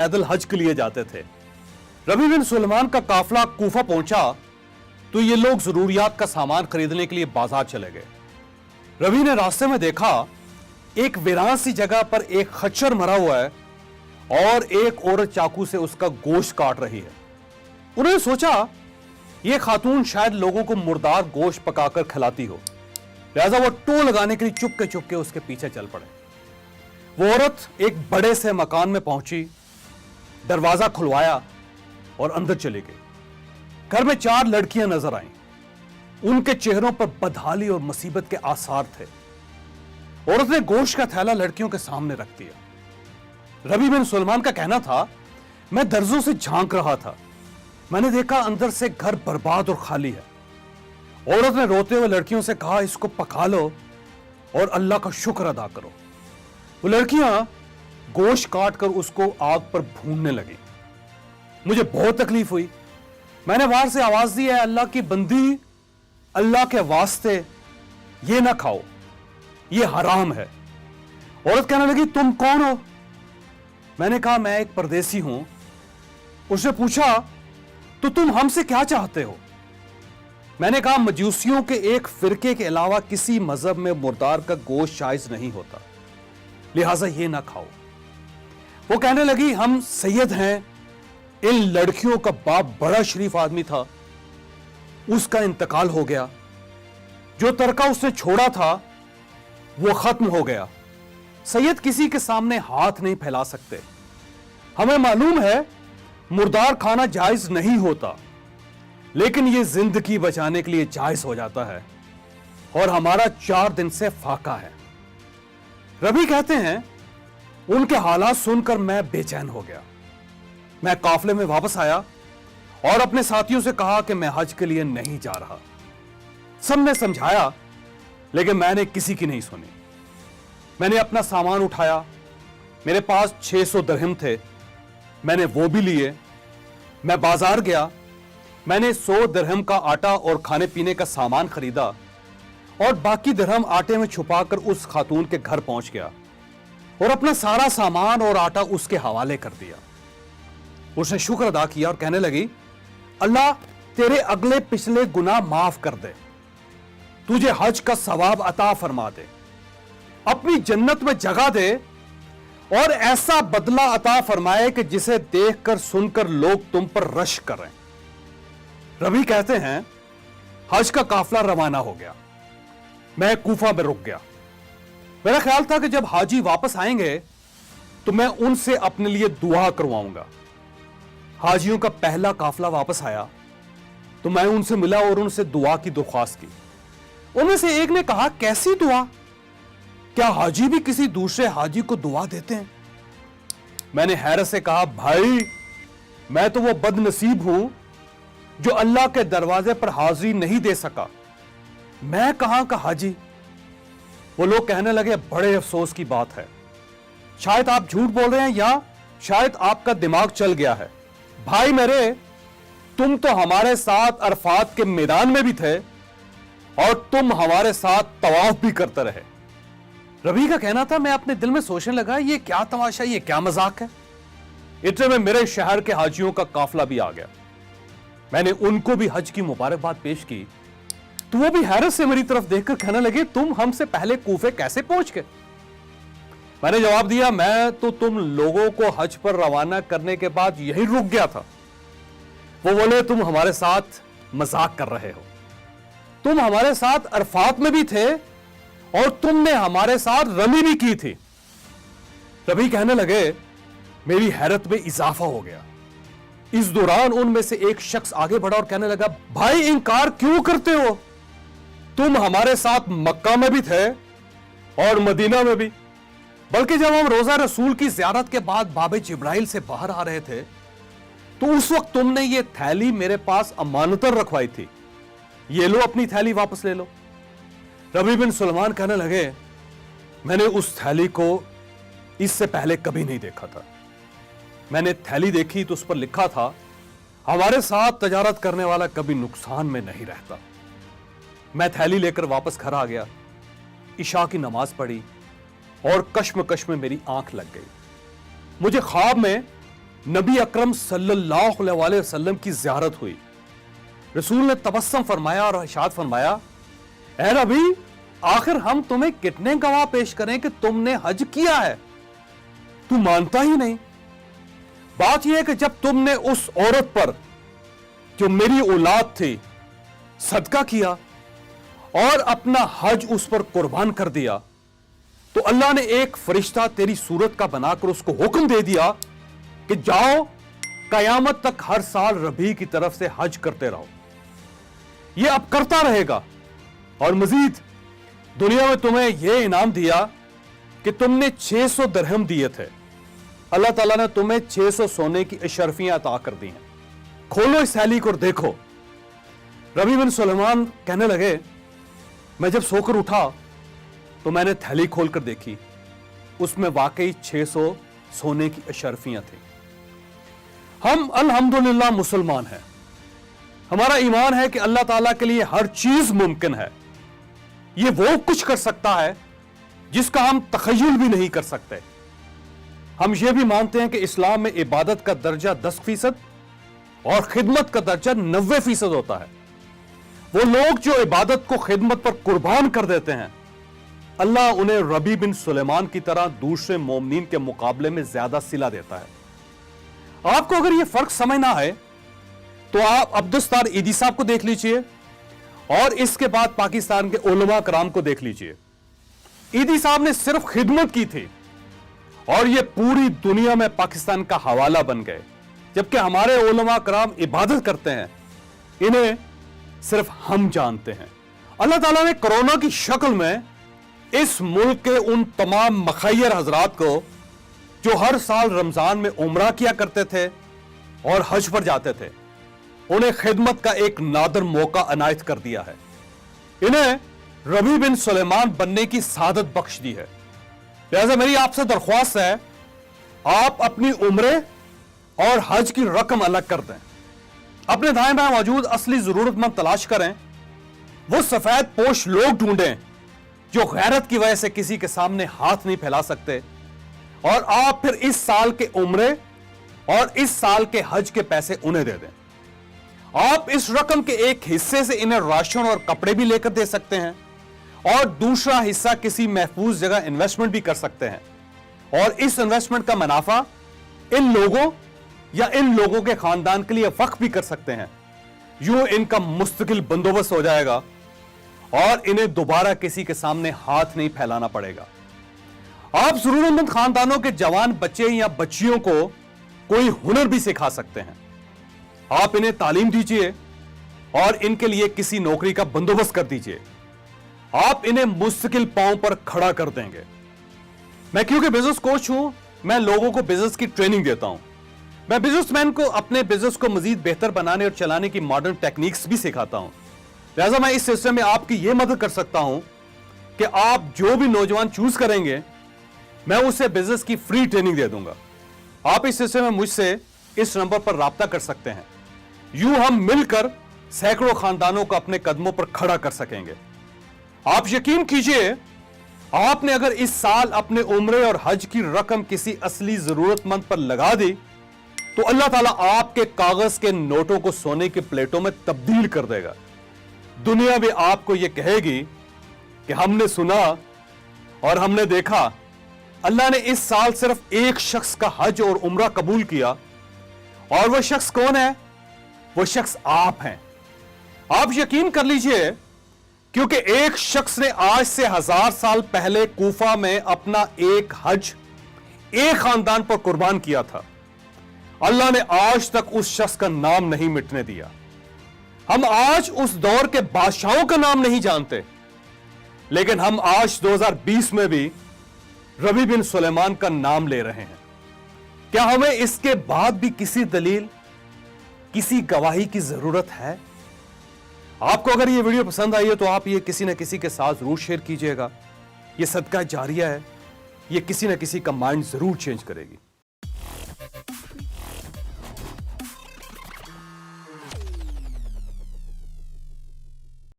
पैदल हज के लिए जाते थे। रबी बिन सुलेमान का काफिला कूफा पहुंचा तो ये लोग जरूरियात का सामान खरीदने के लिए बाजार चले गए। रबी ने रास्ते में देखा एक वीरान सी जगह पर एक खच्चर मरा हुआ है और एक औरत चाकू से उसका गोश्त काट रही है। उन्होंने सोचा यह खातून शायद लोगों को मुर्दार गोश्त पकाकर खिलाती हो, लिहाजा वो टो लगाने के लिए चुपके चुपके उसके पीछे चल पड़े। वो औरत एक बड़े से मकान में पहुंची, दरवाजा खुलवाया और अंदर चली गई। घर में 4 लड़कियां नजर आईं। उनके चेहरों पर बदहाली और मुसीबत के आसार थे। औरत ने गोश्त का थैला लड़कियों के सामने रख दिया। रबी बिन सुलेमान का कहना था, मैं दर्जों से झांक रहा था, मैंने देखा अंदर से घर बर्बाद और खाली है। औरत ने रोते हुए लड़कियों से कहा, इसको पका लो और अल्लाह का शुक्र अदा करो। वो लड़कियां गोश्त काट कर उसको आग पर भूनने लगी। मुझे बहुत तकलीफ हुई। मैंने बाहर से आवाज दी, है अल्लाह की बंदी, अल्लाह के वास्ते ये ना खाओ, ये हराम है। औरत कहने लगी, तुम कौन हो? मैंने कहा, मैं एक परदेसी हूं। उसने पूछा, तो तुम हमसे क्या चाहते हो? मैंने कहा, मजूसियों के एक फिरके के अलावा किसी मजहब में मुर्दार का गोश्त जायज नहीं होता, लिहाजा ये ना खाओ। वो कहने लगी, हम सैयद हैं। इन लड़कियों का बाप बड़ा शरीफ आदमी था, उसका इंतकाल हो गया। जो तरका उसने छोड़ा था वो खत्म हो गया। सैयद किसी के सामने हाथ नहीं फैला सकते। हमें मालूम है मुर्दार खाना जायज नहीं होता, लेकिन यह जिंदगी बचाने के लिए जायज हो जाता है और हमारा 4 दिन से फाका है। रबी कहते हैं, उनके हालात सुनकर मैं बेचैन हो गया। मैं काफले में वापस आया और अपने साथियों से कहा कि मैं हज के लिए नहीं जा रहा। सबने समझाया, लेकिन मैंने किसी की नहीं सुनी। मैंने अपना सामान उठाया। मेरे पास 600 दिरहम थे, मैंने वो भी लिए। मैं बाजार गया, मैंने 100 दिरहम का आटा और खाने पीने का सामान खरीदा और बाकी दिरहम आटे में छुपाकर उस खातून के घर पहुंच गया और अपना सारा सामान और आटा उसके हवाले कर दिया। उसने शुक्र अदा किया और कहने लगी, अल्लाह तेरे अगले पिछले गुनाह माफ कर दे, तुझे हज का सवाब अता फरमा दे, अपनी जन्नत में जगह दे और ऐसा बदला अता फरमाए कि जिसे देखकर सुनकर लोग तुम पर रश करें। रबी कहते हैं, हज का काफिला रवाना हो गया। मैं कूफा में रुक गया। मेरा ख्याल था कि जब हाजी वापस आएंगे तो मैं उनसे अपने लिए दुआ करवाऊंगा। हाजियों का पहला काफिला वापस आया तो मैं उनसे मिला और उनसे दुआ की दरख्वास्त की। उनमें से एक ने कहा, कैसी दुआ? क्या हाजी भी किसी दूसरे हाजी को दुआ देते हैं? मैंने हैरत से कहा, भाई मैं तो वो बदनसीब हूं जो अल्लाह के दरवाजे पर हाजिरी नहीं दे सका। मैं कहां का हाजी? वो लोग कहने लगे, बड़े अफसोस की बात है, शायद आप झूठ बोल रहे हैं या शायद आपका दिमाग चल गया है। भाई मेरे, तुम तो हमारे साथ अरफात के मैदान में भी थे और तुम हमारे साथ तवाफ भी करते रहे। रबी का कहना था, मैं अपने दिल में सोचने लगा, ये क्या तमाशा, ये क्या मजाक है। इतने में मेरे शहर के हाजियों का काफिला भी आ गया। मैंने उनको भी हज की मुबारकबाद पेश की तो वो भी हैरत से मेरी तरफ देखकर कहने लगे, तुम हमसे पहले कूफे कैसे पहुंच गए? मैंने जवाब दिया, मैं तो तुम लोगों को हज पर रवाना करने के बाद यहीं रुक गया था। वो बोले, तुम हमारे साथ मजाक कर रहे हो, तुम हमारे साथ अरफात में भी थे और तुमने हमारे साथ रमी भी की थी। रबी कहने लगे, मेरी हैरत में इजाफा हो गया। इस दौरान उनमें से एक शख्स आगे बढ़ा और कहने लगा, भाई इनकार क्यों करते हो? तुम हमारे साथ मक्का में भी थे और मदीना में भी, बल्कि जब हम रोजा रसूल की ज़ियारत के बाद बाबे जिब्राइल से बाहर आ रहे थे तो उस वक्त तुमने ये थैली मेरे पास अमानतन रखवाई थी, ये लो अपनी थैली वापस ले लो। रबी बिन सुलेमान कहने लगे, मैंने उस थैली को इससे पहले कभी नहीं देखा था। मैंने थैली देखी तो उस पर लिखा था, हमारे साथ तजारत करने वाला कभी नुकसान में नहीं रहता। मैं थैली लेकर वापस घर आ गया, इशा की नमाज पढ़ी और कश्मकश में मेरी आंख लग गई। मुझे ख्वाब में नबी अकरम सल्लल्लाहु अलैहि वसल्लम की ज़ियारत हुई। रसूल ने तबस्सुम फरमाया और इरशाद फरमाया, ऐ नबी, आखिर हम तुम्हें कितने गवाह पेश करें कि तुमने हज किया है? तू मानता ही नहीं। बात यह है कि जब तुमने उस औरत पर जो मेरी औलाद थी सदका किया और अपना हज उस पर कुर्बान कर दिया, तो अल्लाह ने एक फरिश्ता तेरी सूरत का बनाकर उसको हुक्म दे दिया कि जाओ कयामत तक हर साल रबी की तरफ से हज करते रहो। यह अब करता रहेगा और मजीद दुनिया में तुम्हें यह इनाम दिया कि तुमने 600 दिरहम दिए थे, अल्लाह ताला ने तुम्हें 600 सोने की अशरफियां अता कर दी हैं। खोलो इस थैली को और देखो। रबी बिन सुलेमान कहने लगे, मैं जब सोकर उठा तो मैंने थैली खोलकर देखी, उसमें वाकई 600 सोने की अशरफियां थी। हम अल्हम्दुलिल्लाह मुसलमान हैं। हमारा ईमान है कि अल्लाह ताला के लिए हर चीज मुमकिन है। ये वो कुछ कर सकता है जिसका हम तखय्युल भी नहीं कर सकते। हम ये भी मानते हैं कि इस्लाम में इबादत का दर्जा 10% और खिदमत का दर्जा 90% होता है। वो लोग जो इबादत को खिदमत पर कुर्बान कर देते हैं, अल्लाह उन्हें रबी बिन सुलेमान की तरह दूसरे मोमिनीन के मुकाबले में ज्यादा सिला देता है। आपको अगर यह फर्क समझ ना आए तो आप अब्दुस्तार ईदी साहब को देख लीजिए और इसके बाद पाकिस्तान के उलमा कराम को देख लीजिए। ईदी साहब ने सिर्फ खिदमत की थी और ये पूरी दुनिया में पाकिस्तान का हवाला बन गए, जबकि हमारे उलमा कराम इबादत करते हैं, इन्हें सिर्फ हम जानते हैं। अल्लाह ताला ने कोरोना की शक्ल में इस मुल्क के उन तमाम मखैयर हजरात को जो हर साल रमजान में उम्रा किया करते थे और हज पर जाते थे, उन्हें खिदमत का एक नादर मौका अनायत कर दिया है। इन्हें रबी बिन सुलेमान बनने की सादत बख्श दी है। लिहाजा मेरी आपसे दरख्वास्त है, आप अपनी उम्रे और हज की रकम अलग कर दें। अपने दाएं बाएं मौजूद असली जरूरतमंद तलाश करें। वो सफेद पोश लोग ढूंढें जो गैरत की वजह से किसी के सामने हाथ नहीं फैला सकते, और आप फिर इस साल के उम्रे और इस साल के हज के पैसे उन्हें दे दें। आप इस रकम के एक हिस्से से इन्हें राशन और कपड़े भी लेकर दे सकते हैं और दूसरा हिस्सा किसी महफूज जगह इन्वेस्टमेंट भी कर सकते हैं, और इस इन्वेस्टमेंट का मुनाफा इन लोगों या इन लोगों के खानदान के लिए वक्फ भी कर सकते हैं। यूं इनका मुस्तकिल बंदोबस्त हो जाएगा और इन्हें दोबारा किसी के सामने हाथ नहीं फैलाना पड़ेगा। आप जरूरतमंद खानदानों के जवान बच्चे या बच्चियों को कोई हुनर भी सिखा सकते हैं। आप इन्हें तालीम दीजिए और इनके लिए किसी नौकरी का बंदोबस्त कर दीजिए। आप इन्हें मुस्तकिल पांव पर खड़ा कर देंगे। मैं क्योंकि बिजनेस कोच हूं, मैं लोगों को बिजनेस की ट्रेनिंग देता हूं। मैं बिजनेसमैन को अपने बिजनेस को मजीद बेहतर बनाने और चलाने की मॉडर्न टेक्निक्स भी सिखाता हूं। लिहाजा मैं इस सिलसिले में आपकी यह मदद कर सकता हूं कि आप जो भी नौजवान चूज करेंगे, मैं उसे बिजनेस की फ्री ट्रेनिंग दे दूंगा। आप इस सिलसिले में मुझसे इस नंबर पर राब्ता कर सकते हैं। यूं हम मिलकर सैकड़ों खानदानों को अपने कदमों पर खड़ा कर सकेंगे। आप यकीन कीजिए, आपने अगर इस साल अपने उम्रे और हज की रकम किसी असली जरूरतमंद पर लगा दी तो अल्लाह ताला आपके कागज के नोटों को सोने की प्लेटों में तब्दील कर देगा। दुनिया भी आपको यह कहेगी कि हमने सुना और हमने देखा, अल्लाह ने इस साल सिर्फ एक शख्स का हज और उम्रा कबूल किया, और वह शख्स कौन है? वो शख्स आप हैं। आप यकीन कर लीजिए, क्योंकि एक शख्स ने आज से 1000 साल पहले कूफा में अपना एक हज एक खानदान पर कुर्बान किया था। अल्लाह ने आज तक उस शख्स का नाम नहीं मिटने दिया। हम आज उस दौर के बादशाहों का नाम नहीं जानते, लेकिन हम आज 2020 में भी रबी बिन सुलेमान का नाम ले रहे हैं। क्या हमें इसके बाद भी किसी दलील, किसी गवाही की जरूरत है? आपको अगर ये वीडियो पसंद आई है तो आप ये किसी न किसी के साथ जरूर शेयर कीजिएगा। ये सदका जारिया है, ये किसी न किसी का माइंड जरूर चेंज करेगी।